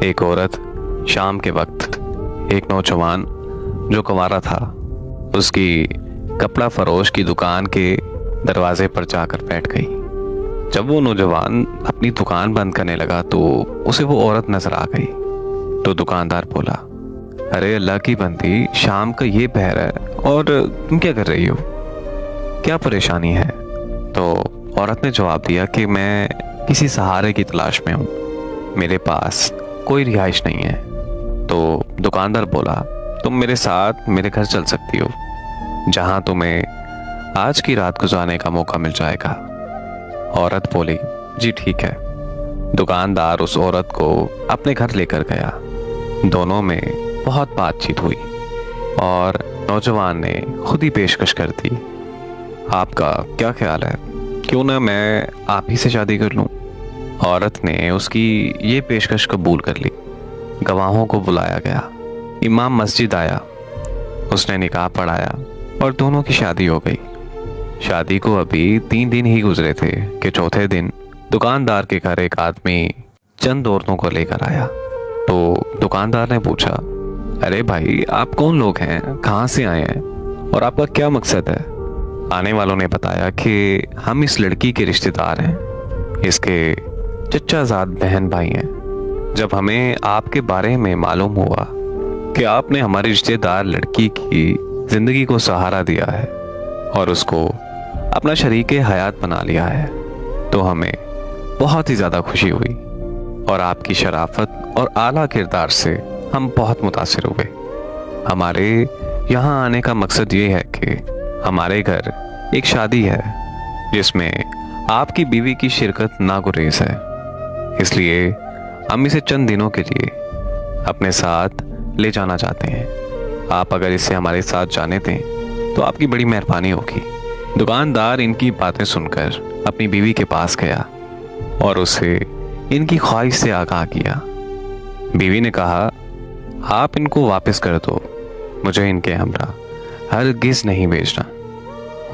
एक औरत शाम के वक्त एक नौजवान जो कुंवारा था उसकी कपड़ा फरोश की दुकान के दरवाजे पर जाकर बैठ गई। जब वो नौजवान अपनी दुकान बंद करने लगा तो उसे वो औरत नजर आ गई। तो दुकानदार बोला, अरे अल्लाह की बंदी, शाम का ये पहर है और तुम क्या कर रही हो, क्या परेशानी है? तो औरत ने जवाब दिया कि मैं किसी सहारे की तलाश में हूँ, मेरे पास कोई रिहाइश नहीं है। तो दुकानदार बोला, तुम मेरे साथ मेरे घर चल सकती हो, जहां तुम्हें आज की रात गुजारने का मौका मिल जाएगा। औरत बोली, जी ठीक है। दुकानदार उस औरत को अपने घर लेकर गया। दोनों में बहुत बातचीत हुई और नौजवान ने खुद ही पेशकश कर दी, आपका क्या ख्याल है, क्यों ना मैं आप ही से शादी कर लूं? औरत ने उसकी ये पेशकश कबूल कर ली। गवाहों को बुलाया गया, इमाम मस्जिद आया, उसने निकाह पढ़ाया और दोनों की शादी हो गई। शादी को अभी 3 दिन ही गुजरे थे कि चौथे दिन दुकानदार के घर एक आदमी चंद औरतों को लेकर आया। तो दुकानदार ने पूछा, अरे भाई, आप कौन लोग हैं, कहाँ से आए हैं और आपका क्या मकसद है? आने वालों ने बताया कि हम इस लड़की के रिश्तेदार हैं, इसके चचाजाद बहन भाई हैं। जब हमें आपके बारे में मालूम हुआ कि आपने हमारी रिश्तेदार लड़की की जिंदगी को सहारा दिया है और उसको अपना शरीके हयात बना लिया है, तो हमें बहुत ही ज़्यादा खुशी हुई और आपकी शराफत और आला किरदार से हम बहुत मुतासिर हुए। हमारे यहाँ आने का मकसद ये है कि हमारे घर एक शादी है जिसमें आपकी बीवी की शिरकत नागुरेज है, इसलिए हम इसे चंद दिनों के लिए अपने साथ ले जाना चाहते हैं। आप अगर इसे हमारे साथ जाने दें तो आपकी बड़ी मेहरबानी होगी। दुकानदार इनकी बातें सुनकर अपनी बीवी के पास गया और उसे इनकी ख्वाहिश से आगाह किया। बीवी ने कहा, आप इनको वापस कर दो, मुझे इनके हमरा हरगिज़ नहीं भेजना।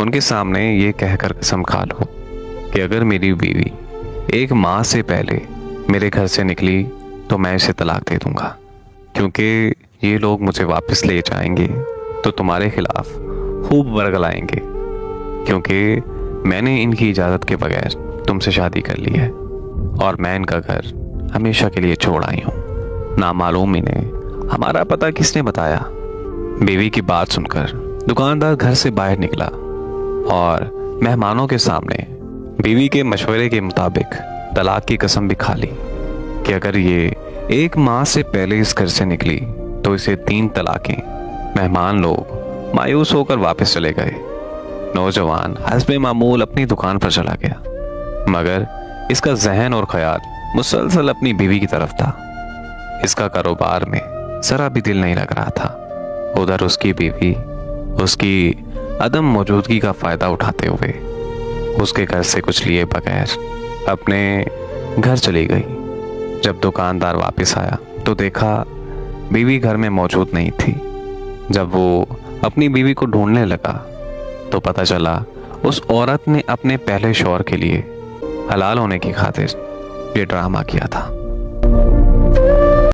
उनके सामने ये कहकर कसम खा लो कि अगर मेरी बीवी 1 माह से पहले मेरे घर से निकली तो मैं इसे तलाक दे दूंगा, क्योंकि ये लोग मुझे वापस ले जाएंगे तो तुम्हारे खिलाफ खूब बरगलाएंगे, क्योंकि मैंने इनकी इजाज़त के बगैर तुमसे शादी कर ली है और मैं इनका घर हमेशा के लिए छोड़ आई हूँ। नामालूम इन्हें हमारा पता किसने बताया? बीवी की बात सुनकर दुकानदार घर से बाहर निकला और मेहमानों के सामने बीवी के मशवरे के मुताबिक तलाक की कसम भी खा ली कि अगर ये 1 माह से पहले इस घर से निकली तो इसे 3 तलाकें। मेहमान लोग मायूस होकर वापस चले गए। नौजवान हस्बे मामूल अपनी दुकान पर चला गया, मगर इसका जहन और ख्याल मुसलसल अपनी बीवी की तरफ था। इसका कारोबार में जरा भी दिल नहीं लग रहा था। उधर उसकी बीवी उसकी अदम मौजूदगी का फ़ायदा उठाते हुए उसके घर से कुछ लिए बगैर अपने घर चली गई। जब दुकानदार वापस आया तो देखा बीवी घर में मौजूद नहीं थी। जब वो अपनी बीवी को ढूंढने लगा तो पता चला उस औरत ने अपने पहले शौहर के लिए हलाल होने की खातिर ये ड्रामा किया था।